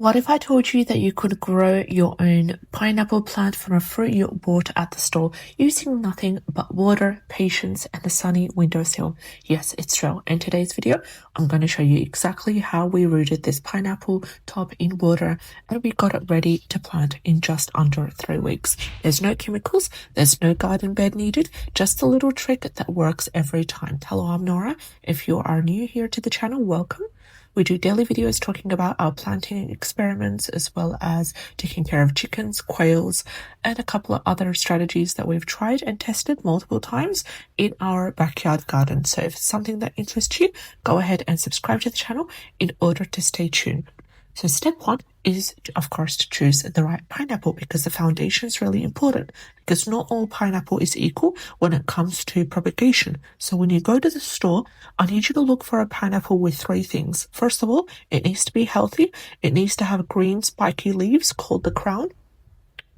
What if I told you that you could grow your own pineapple plant from a fruit you bought at the store using nothing but water, patience, and a sunny windowsill? Yes, it's true. In today's video, I'm going to show you exactly how we rooted this pineapple top in water and we got it ready to plant in just under 3 weeks. There's no chemicals, there's no garden bed needed, just a little trick that works every time. Hello, I'm Nora. If you are new here to the channel, welcome. We do daily videos talking about our planting experiments as well as taking care of chickens, quails, and a couple of other strategies that we've tried and tested multiple times in our backyard garden. So if it's something that interests you, go ahead and subscribe to the channel in order to stay tuned. So step one is, of course, to choose the right pineapple because the foundation is really important because not all pineapple is equal when it comes to propagation. So when you go to the store, I need you to look for a pineapple with 3 things. First of all, it needs to be healthy. It needs to have green spiky leaves called the crown.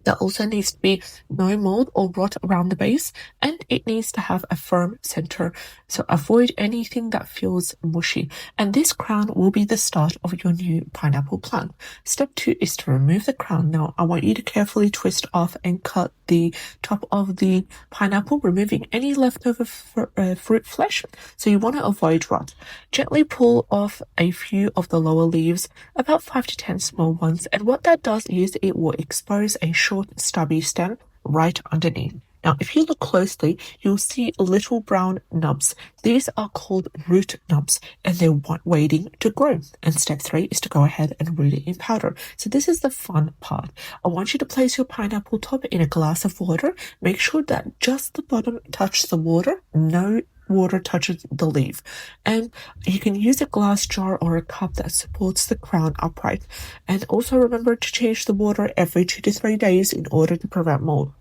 There also needs to be no mold or rot around the base, and it needs to have a firm center. So avoid anything that feels mushy. And this crown will be the start of your new pineapple plant. Step 2 is to remove the crown. Now, I want you to carefully twist off and cut the top of the pineapple, removing any leftover fruit flesh. So you want to avoid rot. Gently pull off a few of the lower leaves, about 5 to 10 small ones. And what that does is it will expose a short stubby stem right underneath. Now, if you look closely, you'll see little brown nubs. These are called root nubs, and they're waiting to grow. And step 3 is to go ahead and root it in powder. So this is the fun part. I want you to place your pineapple top in a glass of water. Make sure that just the bottom touches the water, no water touches the leaf, and you can use a glass jar or a cup that supports the crown upright. And also remember to change the water every 2 to 3 days in order to prevent mold.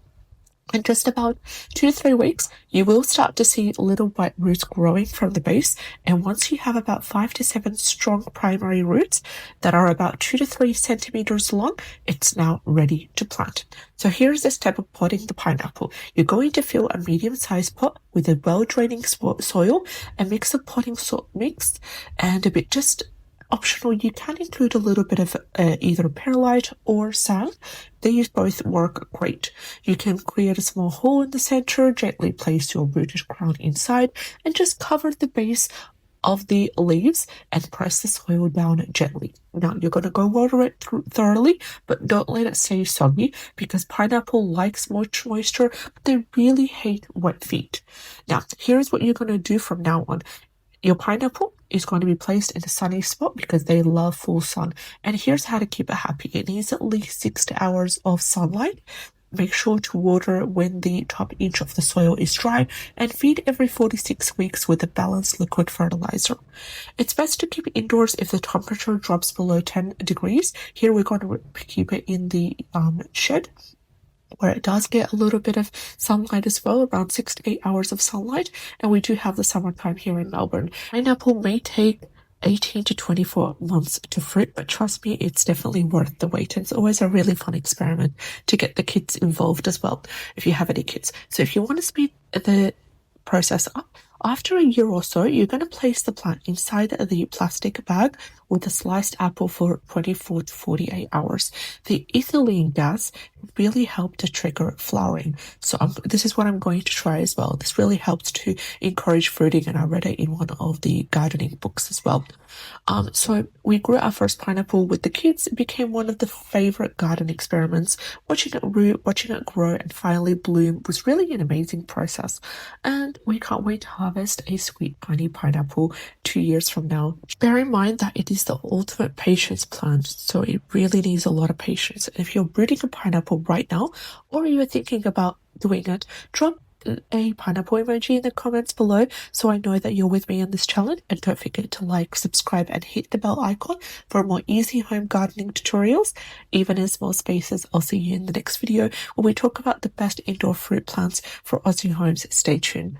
In just about 2 to 3 weeks, you will start to see little white roots growing from the base, and once you have about 5 to 7 strong primary roots that are about 2 to 3 centimeters long, it's now ready to plant. So here's the step of potting the pineapple. You're going to fill a medium-sized pot with a well-draining soil and mix the potting soil mix and a bit just optional. You can include a little bit of either perlite or sand. These both work great. You can create a small hole in the center, gently place your rooted crown inside, and just cover the base of the leaves and press the soil down gently. Now, you're going to go water it thoroughly, but don't let it stay soggy because pineapple likes much moisture, but they really hate wet feet. Now, here's what you're going to do from now on. Your pineapple is going to be placed in a sunny spot because they love full sun. And here's how to keep it happy. It needs at least 60 hours of sunlight. Make sure to water when the top inch of the soil is dry and feed every 4 to 6 weeks with a balanced liquid fertilizer. It's best to keep it indoors if the temperature drops below 10 degrees. Here we're going to keep it in the shed, where it does get a little bit of sunlight as well, around 6 to 8 hours of sunlight, and we do have the summertime here in Melbourne. Pineapple may take 18 to 24 months to fruit, but trust me, it's definitely worth the wait. It's always a really fun experiment to get the kids involved as well, if you have any kids. So if you want to speed the process up, after a year or so, you're going to place the plant inside the plastic bag with a sliced apple for 24 to 48 hours. The ethylene gas really helped to trigger flowering. So this is what I'm going to try as well. This really helps to encourage fruiting, and I read it in one of the gardening books as well. So we grew our first pineapple with the kids. It became one of the favorite garden experiments. Watching it root, watching it grow, and finally bloom was really an amazing process. And we can't wait to harvest a sweet piney pineapple 2 years from now. Bear in mind that it is the ultimate patience plant, so it really needs a lot of patience. If you're breeding a pineapple right now, or you're thinking about doing it, drop a pineapple emoji in the comments below so I know that you're with me in this challenge. And don't forget to like, subscribe, and hit the bell icon for more easy home gardening tutorials, even in small spaces. I'll see you in the next video where we talk about the best indoor fruit plants for Aussie homes. Stay tuned.